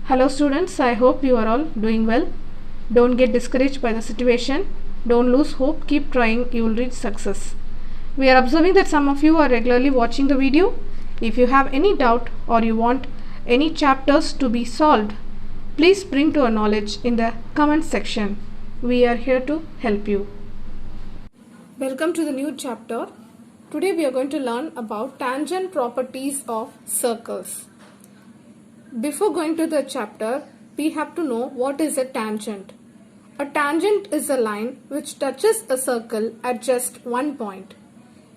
Hello students, I hope you are all doing well. Don't get discouraged by the situation. Don't lose hope. Keep trying. You will reach success. We are observing that some of you are regularly watching the video. If you have any doubt or you want any chapters to be solved, please bring to our knowledge in the comment section. We are here to help you. Welcome to the new chapter. Today we are going to learn about tangent properties of circles. Before going to the chapter, we have to know what is a tangent. A tangent is a line which touches a circle at just one point.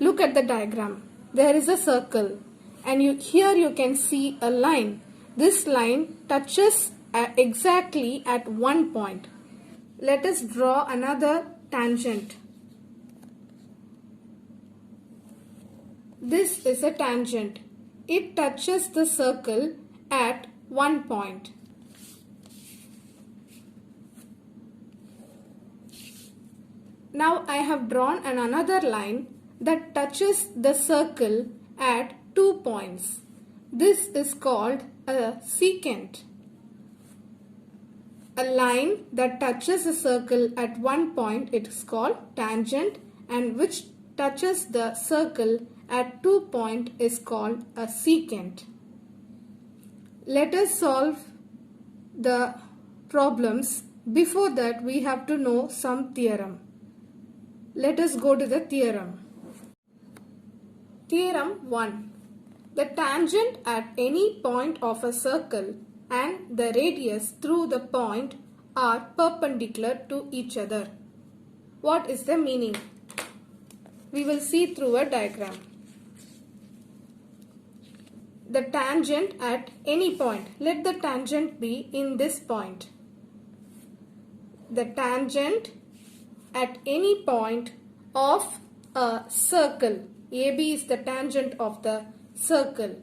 Look at the diagram. There is a circle and here you can see a line. This line touches exactly at one point. Let us draw another tangent. This is a tangent. It touches the circle at one point. Now I have drawn another line that touches the circle at 2 points. This is called a secant. A line that touches a circle at one point, it is called tangent, and which touches the circle at 2 points is called a secant. Let us solve the problems. Before that, we have to know some theorem. Let us go to the theorem. Theorem 1. The tangent at any point of a circle and the radius through the point are perpendicular to each other. What is the meaning? We will see through a diagram. The tangent at any point. Let the tangent be in this point. The tangent at any point of a circle. AB is the tangent of the circle.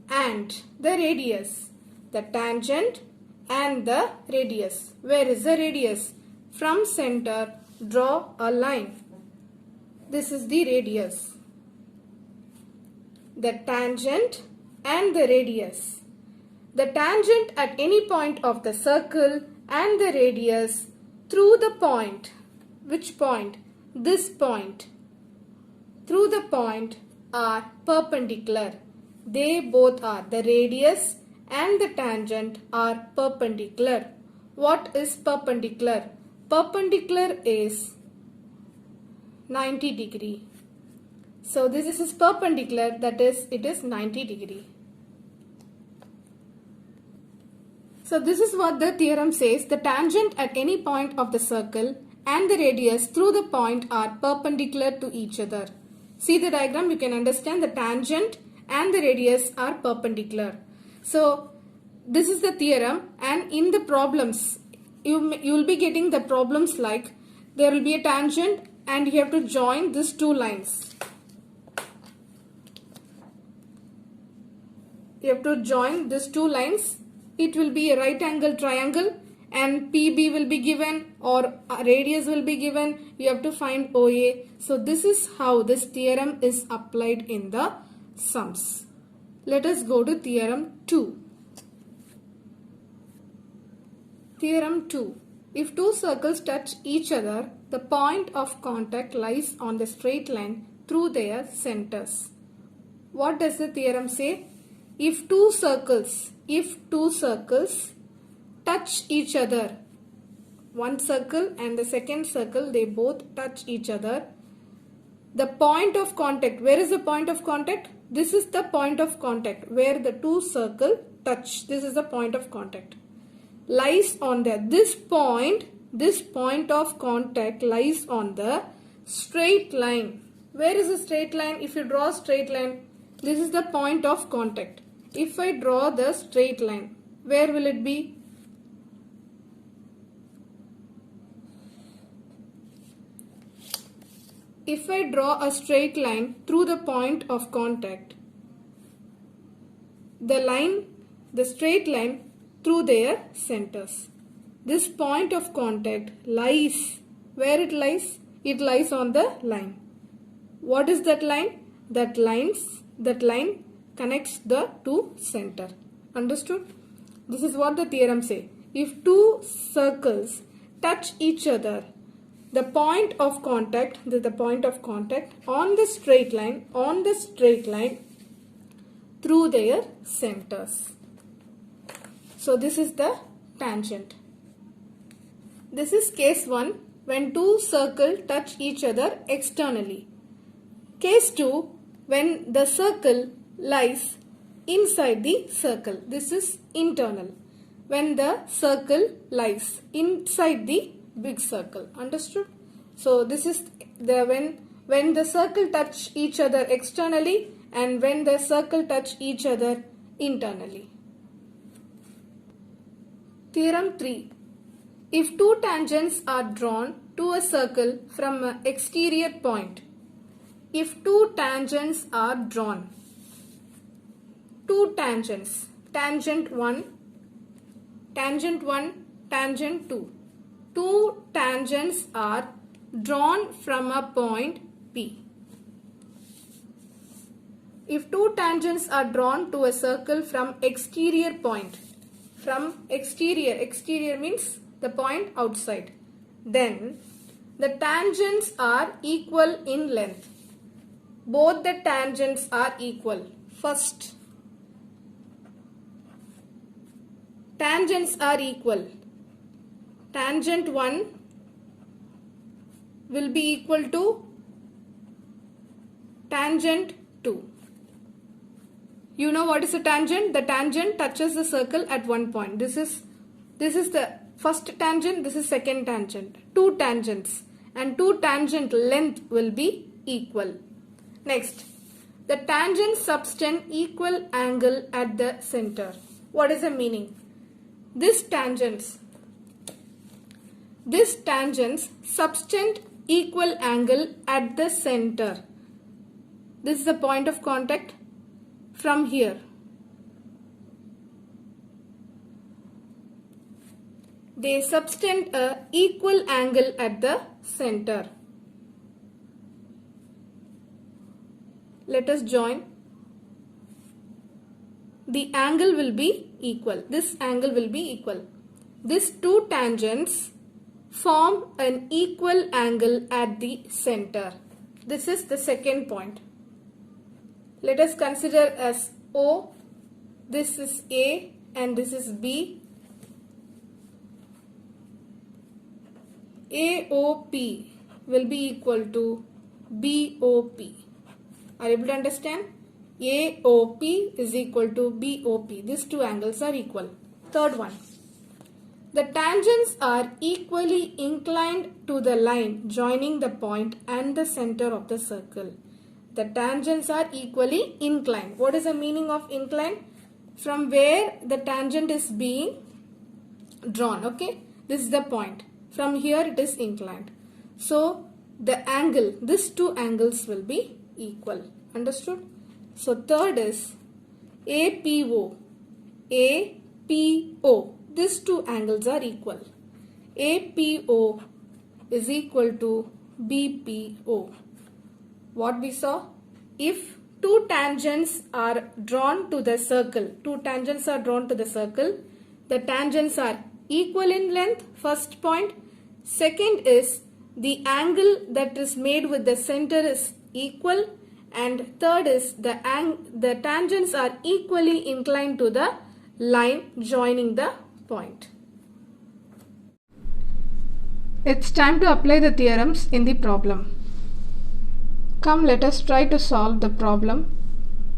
And the radius. The tangent and the radius. Where is the radius? From center, draw a line. This is the radius. The tangent and the radius. The tangent at any point of the circle and the radius through the point. Which point? This point. Through the point are perpendicular. They both are. The radius and the tangent are perpendicular. What is perpendicular? Perpendicular is 90 degree. So this is perpendicular, that is, it is 90 degree. So this is what the theorem says. The tangent at any point of the circle and the radius through the point are perpendicular to each other. See the diagram, you can understand the tangent and the radius are perpendicular. So this is the theorem, and in the problems, you will be getting the problems like there will be a tangent and you have to join these two lines. You have to join these two lines. It will be a right angle triangle and PB will be given or a radius will be given. You have to find OA. So this is how this theorem is applied in the sums. Let us go to theorem 2. Theorem 2. If two circles touch each other, the point of contact lies on the straight line through their centers. What does the theorem say? If two circles touch each other, one circle and the second circle, they both touch each other, the point of contact, where is the point of contact? This is the point of contact where the two circles touch. This is the point of contact. Lies on there. This point of contact lies on the straight line. Where is the straight line? If you draw a straight line, this is the point of contact. If I draw the straight line, where will it be? If I draw a straight line through the point of contact, the straight line through their centers. This point of contact lies, where it lies? It lies on the line. What is that line? That line connects the two center. Understood? This is what the theorem says. If two circles touch each other, the point of contact, on the straight line through their centers. So this is the tangent. This is case 1, when two circles touch each other externally. Case 2, when the circle lies inside the circle. This is internal. When the circle lies inside the big circle. Understood? So this is the when the circle touch each other externally and when the circle touch each other internally. Theorem 3. If two tangents are drawn to a circle from an exterior point. If two tangents are drawn. Two tangents. Tangent 1, tangent 2. Two tangents are drawn from a point P. If two tangents are drawn to a circle from exterior point, exterior means the point outside, then the tangents are equal in length. Both the tangents are equal. First, tangents are equal. Tangent 1 will be equal to tangent 2. You know what is a tangent? The tangent touches the circle at one point. This is the first tangent, this is second tangent. Two tangents and two tangent length will be equal. Next, the tangents subtend equal angle at the center. What is the meaning? This tangents subtend equal angle at the center. This is the point of contact from here. They subtend a equal angle at the center. Let us join. The angle will be equal. This angle will be equal. These two tangents form an equal angle at the center. This is the second point. Let us consider as O. This is A and this is B. AOP will be equal to BOP. Are you able to understand? AOP is equal to BOP. These two angles are equal. Third one. The tangents are equally inclined to the line joining the point and the center of the circle. The tangents are equally inclined. What is the meaning of inclined? From where the tangent is being drawn. Okay. This is the point. From here it is inclined. So the angle, these two angles will be equal. Understood? So third is APO. APO. These two angles are equal. APO is equal to BPO. What we saw? If two tangents are drawn to the circle, the tangents are equal in length, first point. Second is the angle that is made with the center is equal, and third is the tangents are equally inclined to the line joining the point. It's time to apply the theorems in the problem. Come, let us try to solve the problem.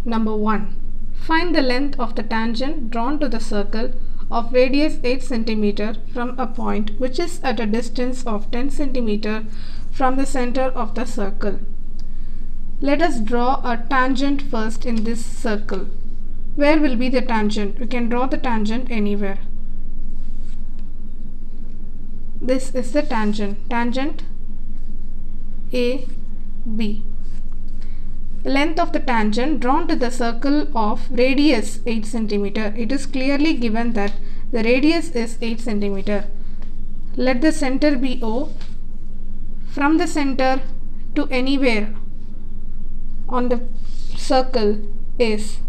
Number 1. Find the length of the tangent drawn to the circle of radius 8 cm from a point which is at a distance of 10 cm from the center of the circle. Let us draw a tangent first in this circle. Where will be the tangent? We can draw the tangent anywhere. This is the tangent. Tangent AB. The length of the tangent drawn to the circle of radius 8 cm. It is clearly given that the radius is 8 cm. Let the center be O. From the center to anywhere on the circle is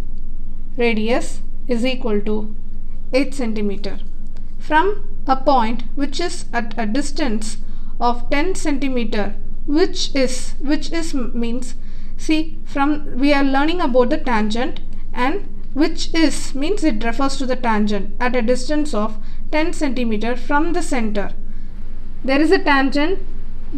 radius is equal to 8 centimeter. From a point which is at a distance of 10 centimeter, which is means, see, from we are learning about the tangent, and which is means it refers to the tangent at a distance of 10 centimeter from the center. There is a tangent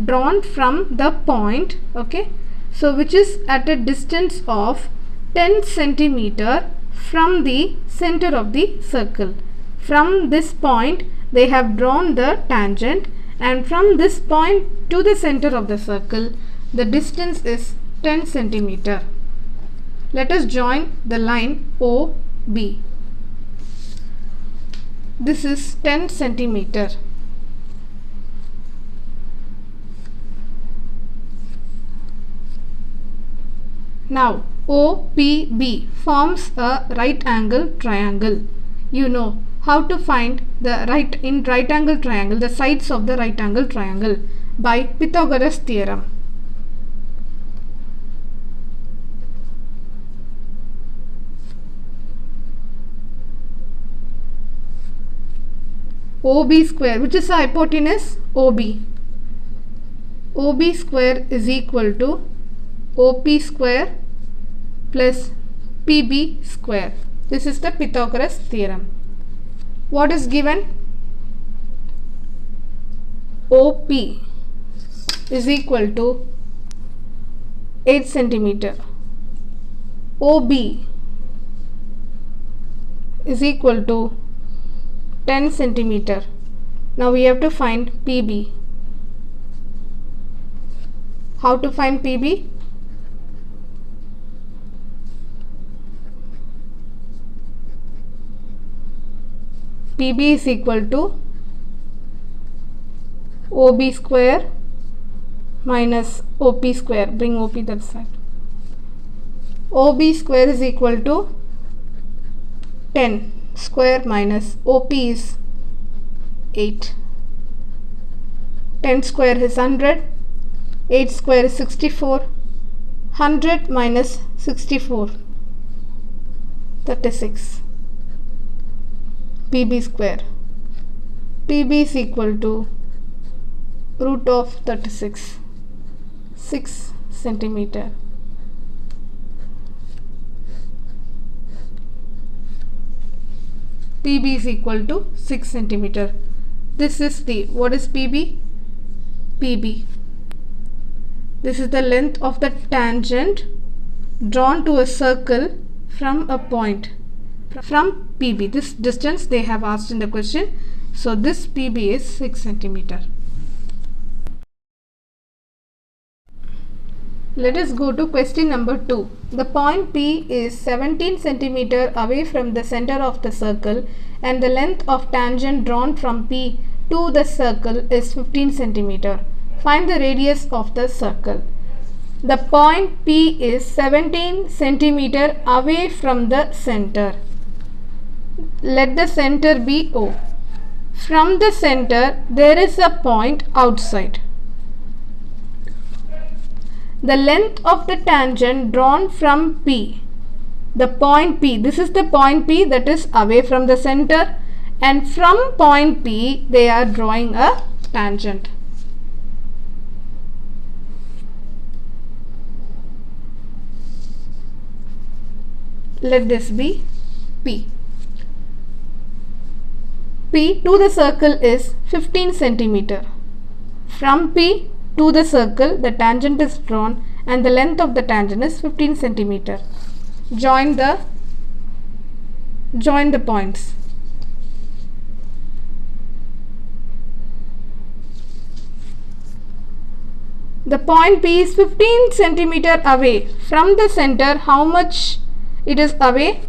drawn from the point, okay, so which is at a distance of 10 centimeter from the center of the circle. From this point they have drawn the tangent, and from this point to the center of the circle the distance is 10 centimeter. Let us join the line OB. This is 10 centimeter. Now OPB forms a right angle triangle. You know how to find the right angle triangle, the sides of the right angle triangle, by Pythagoras theorem. OB square, which is the hypotenuse? OB. OB square is equal to OP square plus PB square. This is the Pythagoras theorem. What is given? OP is equal to 8 centimeter. OB is equal to 10 centimeter. Now we have to find PB. How to find PB? PB is equal to OB square minus OP square. Bring OP that side. OB square is equal to 10 square minus OP is 8. 10 square is 100. 8 square is 64. 100 minus 64, 36. PB square. PB is equal to root of 36, 6 centimeter. PB is equal to 6 centimeter. This is the, what is PB? PB. This is the length of the tangent drawn to a circle from a point. From PB, this distance they have asked in the question. So this PB is 6 centimeter. Let us go to question number 2. The point P is 17 centimeter away from the center of the circle, and the length of tangent drawn from P to the circle is 15 centimeter. Find the radius of the circle. The point P is 17 centimeter away from the center. Let the center be O. From the center there is a point outside. The length of the tangent drawn from P, the point P, this is the point P that is away from the center, and from point P they are drawing a tangent. Let this be P. P to the circle is 15 centimeter. From P to the circle the tangent is drawn, and the length of the tangent is 15 centimeter. Join the points. The point P is 15 centimeter away from the center. How much it is away?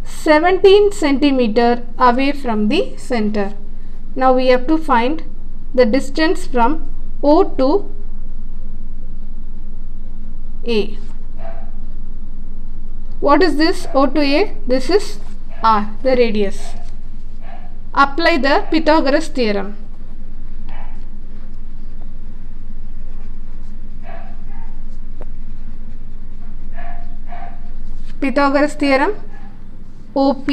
17 centimeter away from the center. Now we have to find the distance from O to A. What is this O to A? This is R, the radius. Apply the Pythagoras theorem. Pythagoras theorem. OP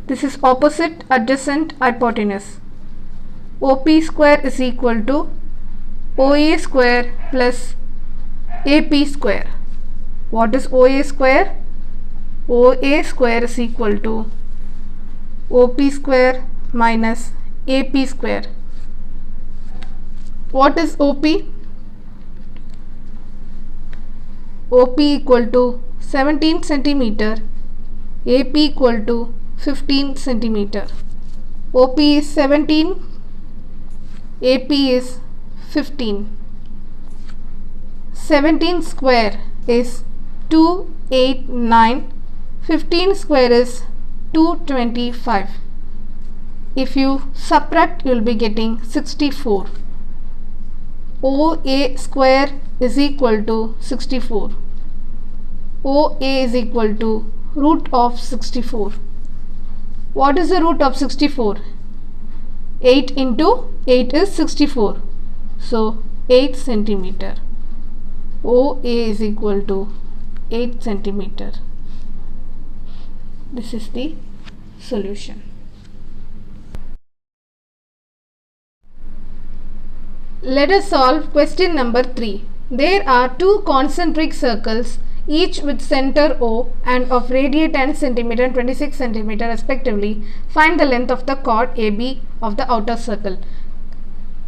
This is opposite adjacent hypotenuse. OP square is equal to OA square plus AP square. What is OA square? OA square is equal to OP square minus AP square. What is OP? OP equal to 17 centimeter, AP equal to 15 centimeter. OP is 17, AP is 15. 17 square is 289, 15 square is 225. If you subtract, you will be getting 64. OA square is equal to 64. OA is equal to root of 64. What is the root of 64? 8 into 8 is 64. So 8 centimeter. OA is equal to 8 centimeter. This is the solution. Let us solve question number 3. There are two concentric circles, each with center O and of radii 10 cm and 26 cm respectively. Find the length of the chord AB of the outer circle.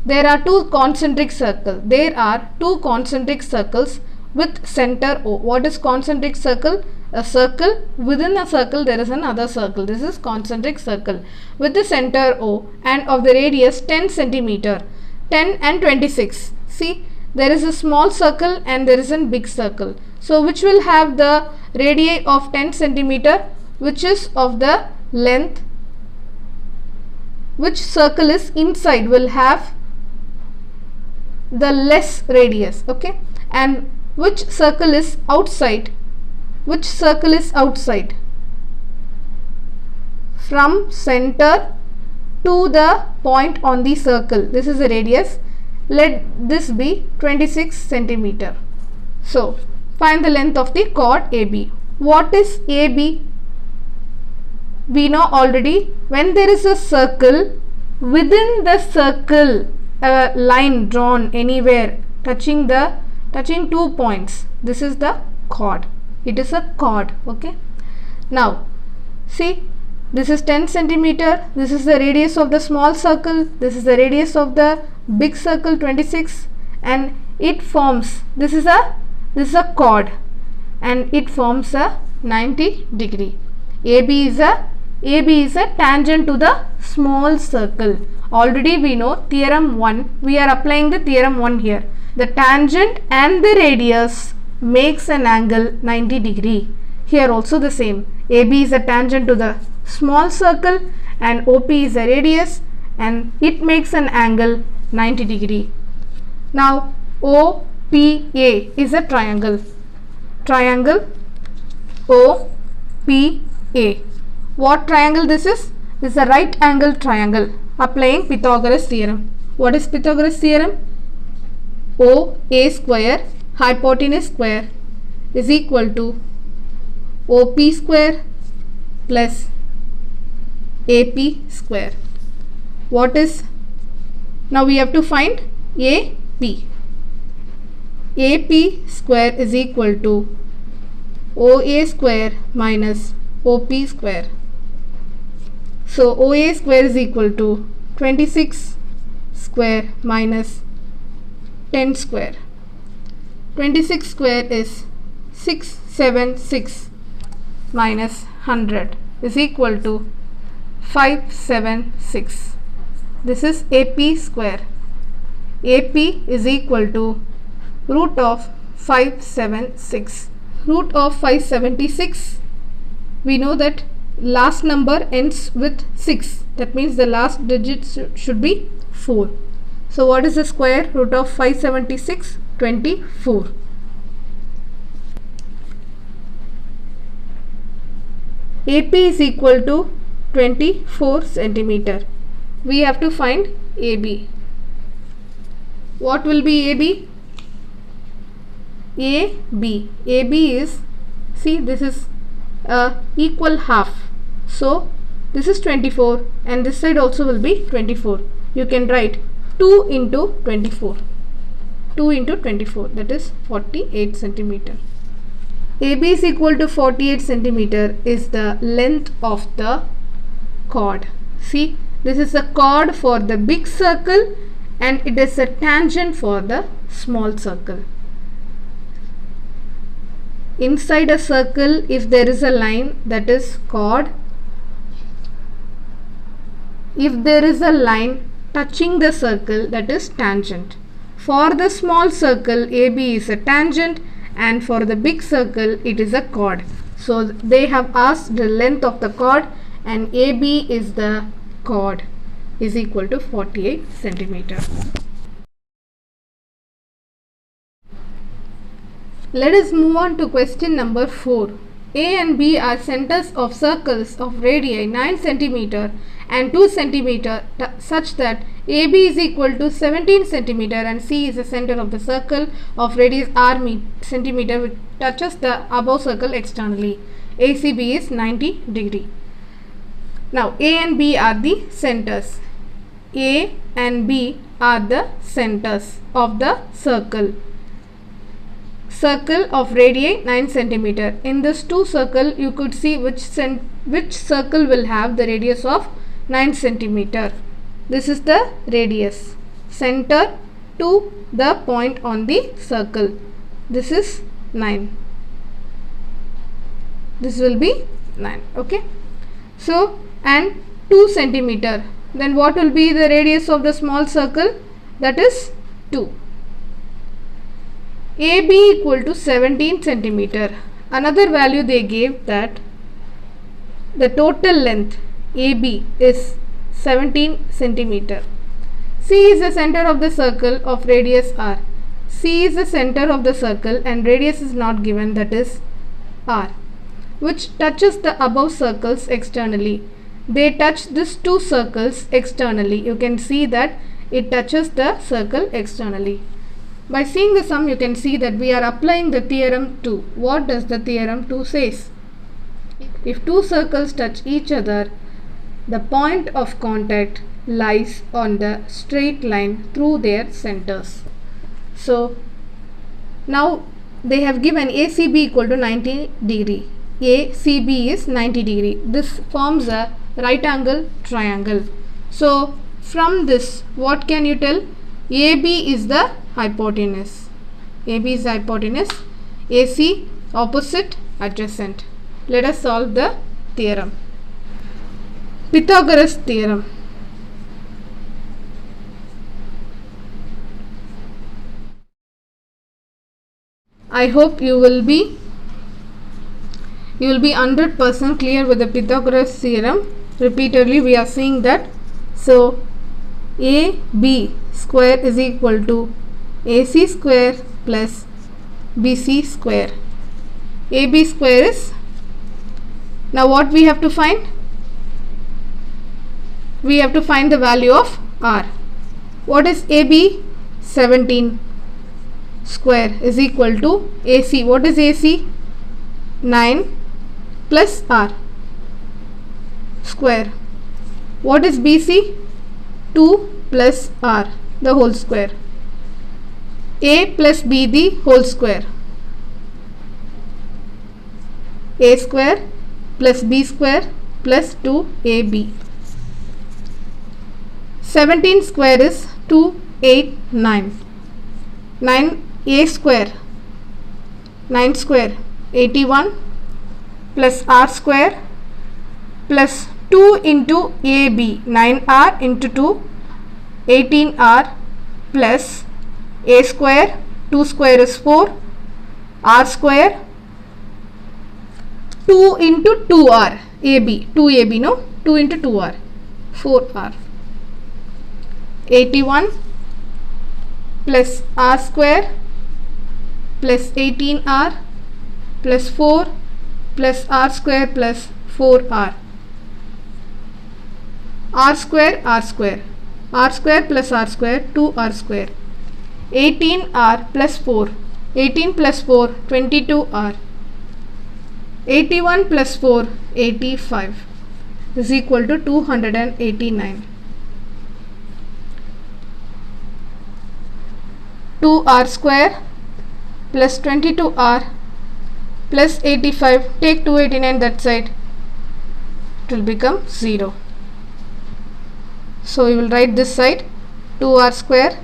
There are two concentric circles. There are two concentric circles with center O. What is concentric circle? A circle. Within a circle there is another circle. This is concentric circle with the center O and of the radius 10 cm, 10 and 26. See, there is a small circle and there is a big circle. So which will have the radii of 10 cm, which is of the length, which circle is inside will have the less radius, okay, and which circle is outside, which circle is outside from center to the point on the circle. This is the radius. Let this be 26 centimeter. So find the length of the chord AB. What is AB? We know already, when there is a circle, within the circle a line drawn anywhere touching 2 points. This is the chord. It is a chord. Okay. Now see, this is 10 centimeter. This is the radius of the small circle. This is the radius of the big circle 26, and it forms, this is a chord and it forms a 90 degree. AB is a tangent to the small circle. Already we know theorem 1. We are applying the theorem 1 here. The tangent and the radius makes an angle 90 degree. Here also the same. AB is a tangent to the small circle and OP is a radius and it makes an angle 90 degree. Now OPA is a triangle. Triangle OPA. What triangle this is? This is a right angle triangle. Applying Pythagoras theorem. What is Pythagoras theorem? OA square hypotenuse square is equal to OP square plus AP square. What is? Now we have to find AP. AP square is equal to OA square minus OP square. So OA square is equal to 26 square minus 10 square. 26 square is 676 minus 100 is equal to 576. This is AP square. AP is equal to root of 576. Root of 576, we know that last number ends with 6. That means the last digit should be 4. So what is the square root of 576? 24. AP is equal to 24 centimeter. We have to find AB. What will be AB? AB. AB is, see, this is equal half. So This is 24 and this side also will be 24. You can write 2 into 24. 2 into 24, that is 48 centimeter. AB is equal to 48 centimeter is the length of the chord. See, this is a chord for the big circle and it is a tangent for the small circle. Inside a circle, if there is a line, that is chord. If there is a line touching the circle, that is tangent. For the small circle, AB is a tangent and for the big circle, it is a chord. So they have asked the length of the chord and AB is the chord is equal to 48 centimeter. Let us move on to question number 4. A and B are centers of circles of radii 9 cm and 2 cm such that AB is equal to 17 cm and C is the center of the circle of radius r cm which touches the above circle externally. ACB is 90 degree. Now A and B are the centers. A and B are the centers of the circle. Circle of radii 9 cm. In this 2 circle, you could see which circle will have the radius of 9 cm. This is the radius. Center to the point on the circle. This is 9. This will be 9. Okay. So, and 2 cm. Then what will be the radius of the small circle? That is 2. AB equal to 17 centimeter. Another value they gave that the total length AB is 17 centimeter. C is the center of the circle of radius r. C is the center of the circle and radius is not given, that is r, which touches the above circles externally. They touch these 2 circles externally. You can see that it touches the circle externally. By seeing the sum, you can see that we are applying the theorem 2. What does the theorem 2 says? If 2 circles touch each other, the point of contact lies on the straight line through their centers. So, now they have given ACB equal to 90 degree. ACB is 90 degree. This forms a right angle triangle. So, from this, what can you tell? AB is the hypotenuse. AB is the hypotenuse. AC opposite adjacent. Let us solve the theorem. Pythagoras theorem. I hope you will be 100% clear with the Pythagoras theorem. Repeatedly we are seeing that. So AB square is equal to AC square plus BC square. AB square is, now what we have to find? We have to find the value of R. What is AB? 17 square is equal to AC. What is AC? 9 plus R square. What is BC? 2 plus R the whole square. A plus B the whole square. A square plus B square plus 2AB. 17 square is 289. 9A square, 9 square, 81 plus R square plus 2 into AB, 9R into 2, 18R plus A square, 2 square is 4, R square, 2 into 2R, AB, 2AB, no? 2 into 2R, 4R. 81 plus R square plus 18R plus 4 plus R square plus 4R. R square, R square. R square plus R square, 2R square. 18R plus 4. 18 plus 4, 22R. 81 plus 4, 85. is equal to 289. 2r square plus 22r plus 85, take 289 that side, it will become 0. So we will write this side 2r square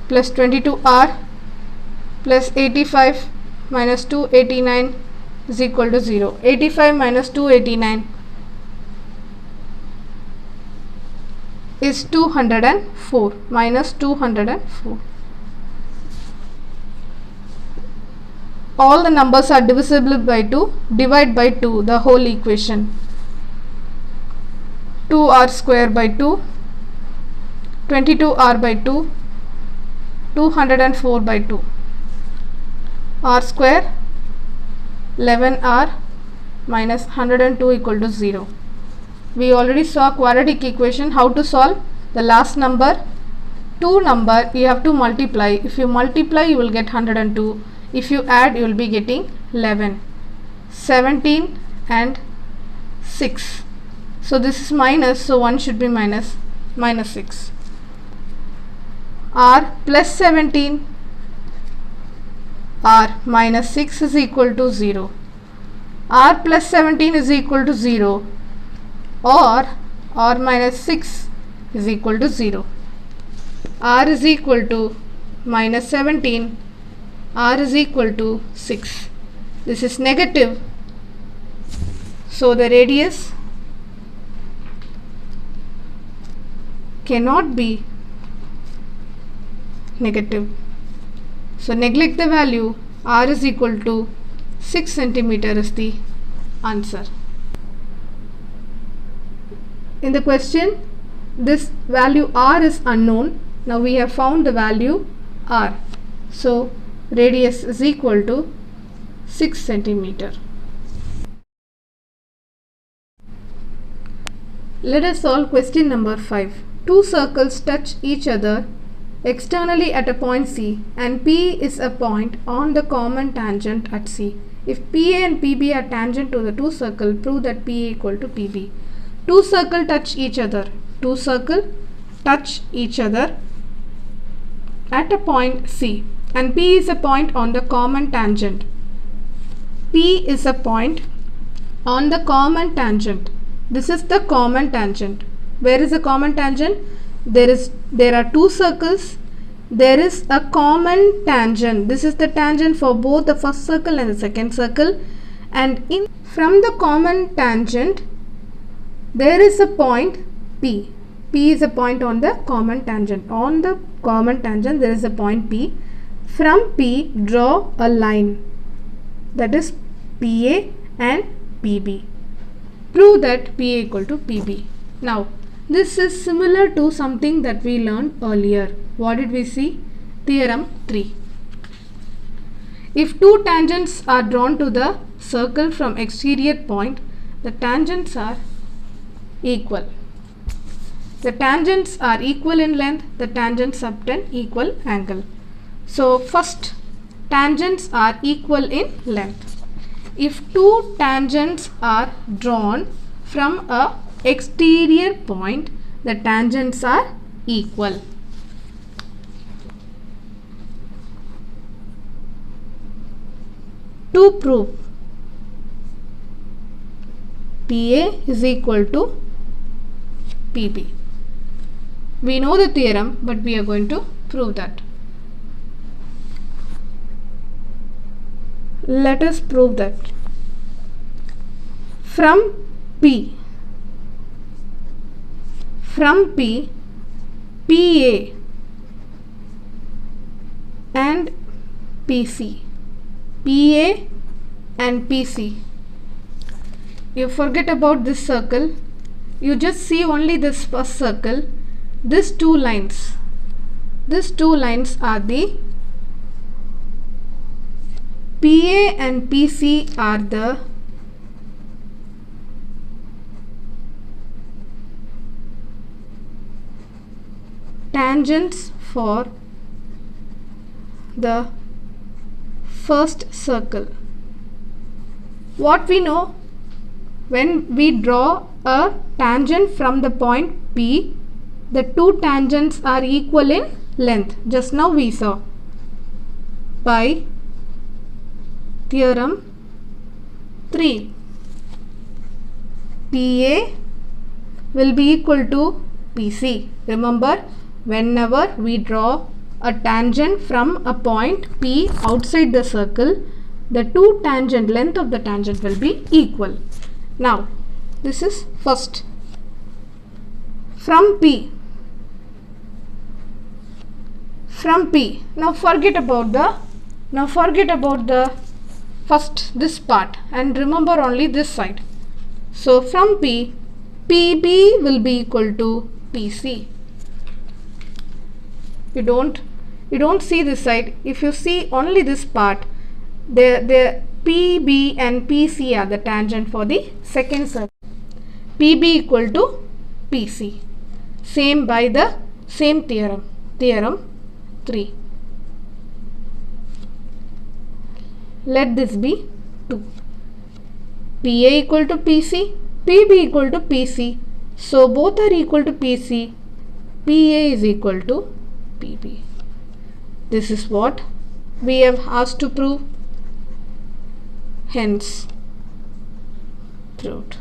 plus 22r plus 85 minus 289 is equal to 0. 85 minus 289 is 204, minus 204. All the numbers are divisible by 2, divide by 2 the whole equation. 2r square by 2, 22r by 2, 204 by 2. R square 11r minus 102 equal to 0. We already saw quadratic equation how to solve. The last number, 2 number you have to multiply. If you multiply you will get 102. If you add you will be getting 11, 17 and 6. So this is minus, so 1 should be minus 6. R plus 17, R minus 6 is equal to 0. R plus 17 is equal to 0, or R minus 6 is equal to 0. R is equal to minus 17, R is equal to 6. This is negative, so the radius cannot be negative. So neglect the value. R is equal to 6 centimeter is the answer. In the question, this value R is unknown. Now we have found the value R. So radius is equal to 6 centimeter. Let us solve question number 5. Two circles touch each other externally at a point C, and P is a point on the common tangent at C. If PA and PB are tangent to the two circles, prove that PA equal to PB. Two circles touch each other. Two circles touch each other at a point C, and P is a point on the common tangent. P is a point on the common tangent. This is the common tangent. Where is the common tangent? There are two circles. There is a common tangent. This is the tangent for both the first circle and the second circle. And from the common tangent, there is a point P. P is a point on the common tangent. On the common tangent, there is a point P. From P, draw a line. That is PA and PB. Prove that PA equal to PB. Now, this is similar to something that we learned earlier. What did we see? Theorem 3. If two tangents are drawn to the circle from exterior point, the tangents are equal. The tangents are equal in length. The tangents subtend equal angle. So first, tangents are equal in length. If two tangents are drawn from a exterior point, the tangents are equal. To prove PA is equal to PB. We know the theorem, but we are going to prove that. Let us prove that. From P, PA and PC, PA and PC. You forget about this circle. You just see only this first circle. These two lines are the PA and PC are the tangents for the first circle. What we know, when we draw a tangent from the point P. The two tangents are equal in length. Just now we saw by theorem 3. PA will be equal to PC. Remember, whenever we draw a tangent from a point P outside the circle, the two tangent length of the tangent will be equal. Now, this is first. From P. Now forget about the first this part and remember only this side. So from P, PB will be equal to PC. You don't see this side. If you see only this part, the PB and PC are the tangent for the second circle. PB equal to PC. Same by the same theorem. Theorem 3. Let this be 2. PA equal to PC, PB equal to PC. So both are equal to PC. PA is equal to PB. This is what we have asked to prove. Hence, proved.